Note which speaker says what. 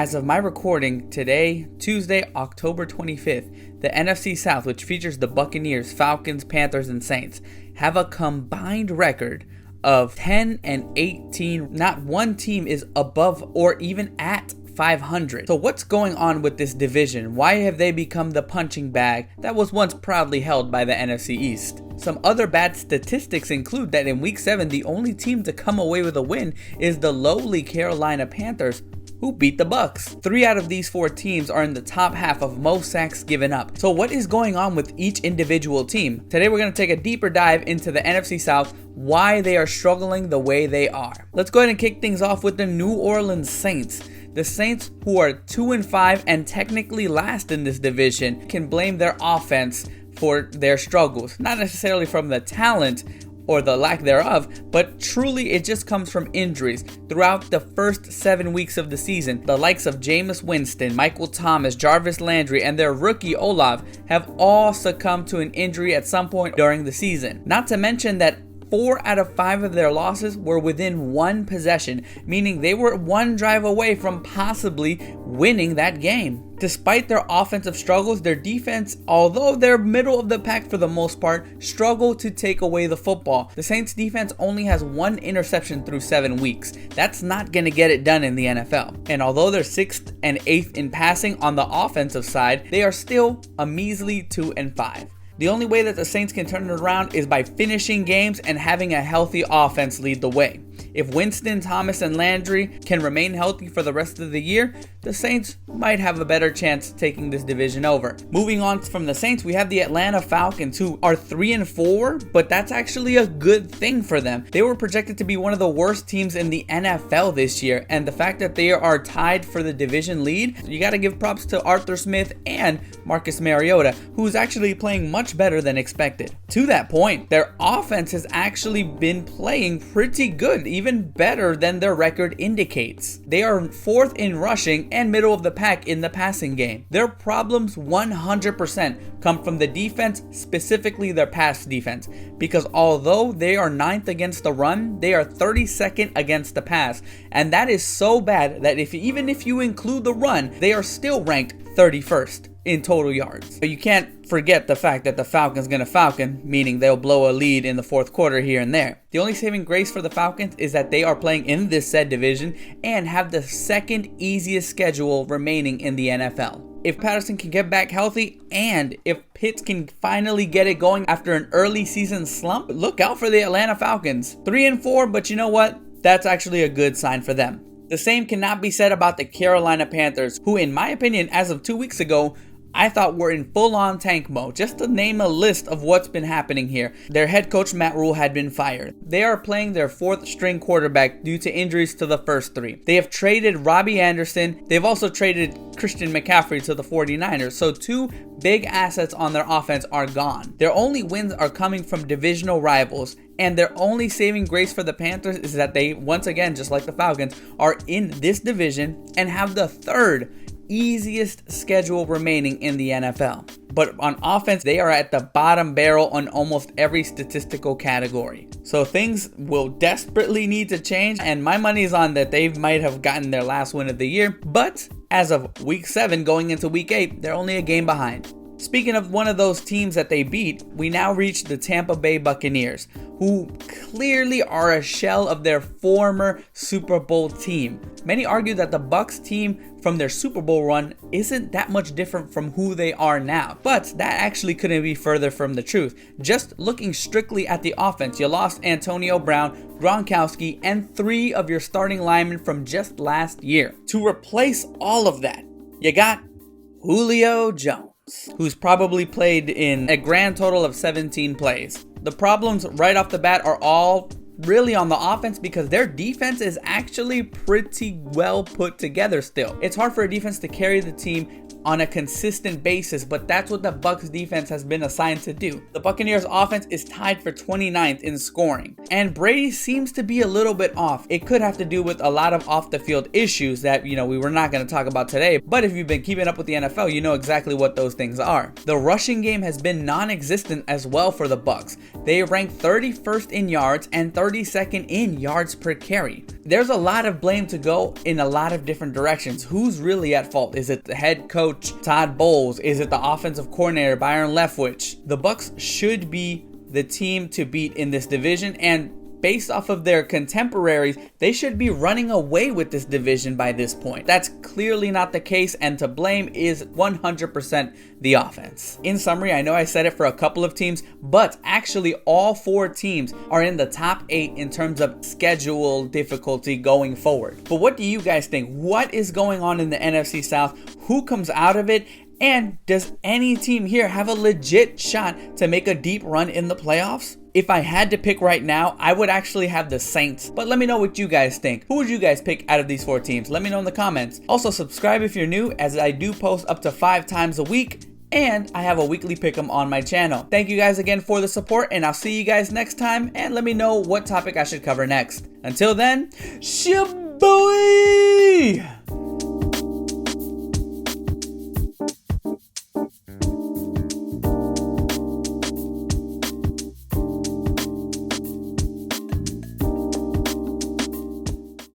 Speaker 1: as of my recording today, Tuesday, October 25th, the NFC South, which features the Buccaneers, Falcons, Panthers, and Saints, have a combined record of 10-18. Not one team is above or even at 500. So what's going on with this division? Why have they become the punching bag that was once proudly held by the NFC East? Some other bad statistics include that in Week 7, the only team to come away with a win is the lowly Carolina Panthers, who beat the Bucs. 3 out of these 4 teams are in the top half of most sacks given up. So what is going on with each individual team? Today we're going to take a deeper dive into the NFC South, why they are struggling the way they are. Let's go ahead and kick things off with the New Orleans Saints. The Saints, who are 2-5 and technically last in this division, can blame their offense for their struggles. Not necessarily from the talent or the lack thereof, but truly it just comes from injuries. Throughout the first 7 weeks of the season, the likes of Jameis Winston, Michael Thomas, Jarvis Landry, and their rookie Olave have all succumbed to an injury at some point during the season. Not to mention that 4 out of 5 of their losses were within 1 possession, meaning they were 1 drive away from possibly winning that game. Despite their offensive struggles, their defense, although they're middle of the pack for the most part, struggle to take away the football. The Saints defense only has 1 interception through 7 weeks. That's not going to get it done in the NFL. And although they're 6th and 8th in passing on the offensive side, they are still a measly 2-5. The only way that the Saints can turn it around is by finishing games and having a healthy offense lead the way. If Winston, Thomas, and Landry can remain healthy for the rest of the year, the Saints might have a better chance taking this division over. Moving on from the Saints, we have the Atlanta Falcons, who are 3-4, but that's actually a good thing for them. They were projected to be one of the worst teams in the NFL this year, and the fact that they are tied for the division lead, you got to give props to Arthur Smith and Marcus Mariota, who's actually playing much better than expected. To that point, their offense has actually been playing pretty good, even better than their record indicates. They are 4th in rushing and middle of the pack in the passing game. Their problems 100% come from the defense, specifically their pass defense, because although they are 9th against the run, they are 32nd against the pass, and that is so bad that even if you include the run, they are still ranked 31st in total yards. But you can't forget the fact that the Falcons gonna Falcon, meaning they'll blow a lead in the 4th quarter here and there. The only saving grace for the Falcons is that they are playing in this said division and have the 2nd easiest schedule remaining in the NFL. If Patterson can get back healthy and if Pitts can finally get it going after an early season slump, look out for the Atlanta Falcons. 3-4, but you know what? That's actually a good sign for them. The same cannot be said about the Carolina Panthers, who in my opinion, as of 2 weeks ago, I thought were in full-on tank mode. Just to name a list of what's been happening here. Their head coach Matt Rule had been fired. They are playing their 4th string quarterback due to injuries to the first 3. They have traded Robbie Anderson. They've also traded Christian McCaffrey to the 49ers. So 2 big assets on their offense are gone. Their only wins are coming from divisional rivals. And their only saving grace for the Panthers is that they, once again, just like the Falcons, are in this division and have the 3rd easiest schedule remaining in the NFL. But on offense, they are at the bottom barrel on almost every statistical category. So things will desperately need to change, and my money is on that they might have gotten their last win of the year. But as of Week 7 going into Week 8, they're only a game behind. Speaking of one of those teams that they beat, we now reach the Tampa Bay Buccaneers, who clearly are a shell of their former Super Bowl team. Many argue that the Bucs team from their Super Bowl run isn't that much different from who they are now, but that actually couldn't be further from the truth. Just looking strictly at the offense, you lost Antonio Brown, Gronkowski, and 3 of your starting linemen from just last year. To replace all of that, you got Julio Jones, who's probably played in a grand total of 17 plays. The problems right off the bat are all really on the offense because their defense is actually pretty well put together still. It's hard for a defense to carry the team on a consistent basis, but that's what the Bucs defense has been assigned to do. The Buccaneers offense is tied for 29th in scoring, and Brady seems to be a little bit off. It could have to do with a lot of off the field issues that, we were not going to talk about today, but if you've been keeping up with the NFL, you know exactly what those things are. The rushing game has been non-existent as well for the Bucs. They rank 31st in yards and 32nd in yards per carry. There's a lot of blame to go in a lot of different directions. Who's really at fault? Is it the head coach, Todd Bowles? Is it the offensive coordinator, Byron Leftwich? The Bucs should be the team to beat in this division, and based off of their contemporaries, they should be running away with this division by this point. That's clearly not the case, and to blame is 100% the offense. In summary, I know I said it for a couple of teams, but actually all 4 teams are in the top 8 in terms of schedule difficulty going forward. But what do you guys think? What is going on in the NFC South? Who comes out of it? And does any team here have a legit shot to make a deep run in the playoffs? If I had to pick right now, I would actually have the Saints, but let me know what you guys think. Who would you guys pick out of these 4 teams? Let me know in the comments. Also, subscribe if you're new, as I do post up to 5 times a week, and I have a weekly pick'em on my channel. Thank you guys again for the support, and I'll see you guys next time, and let me know what topic I should cover next. Until then, shaboy!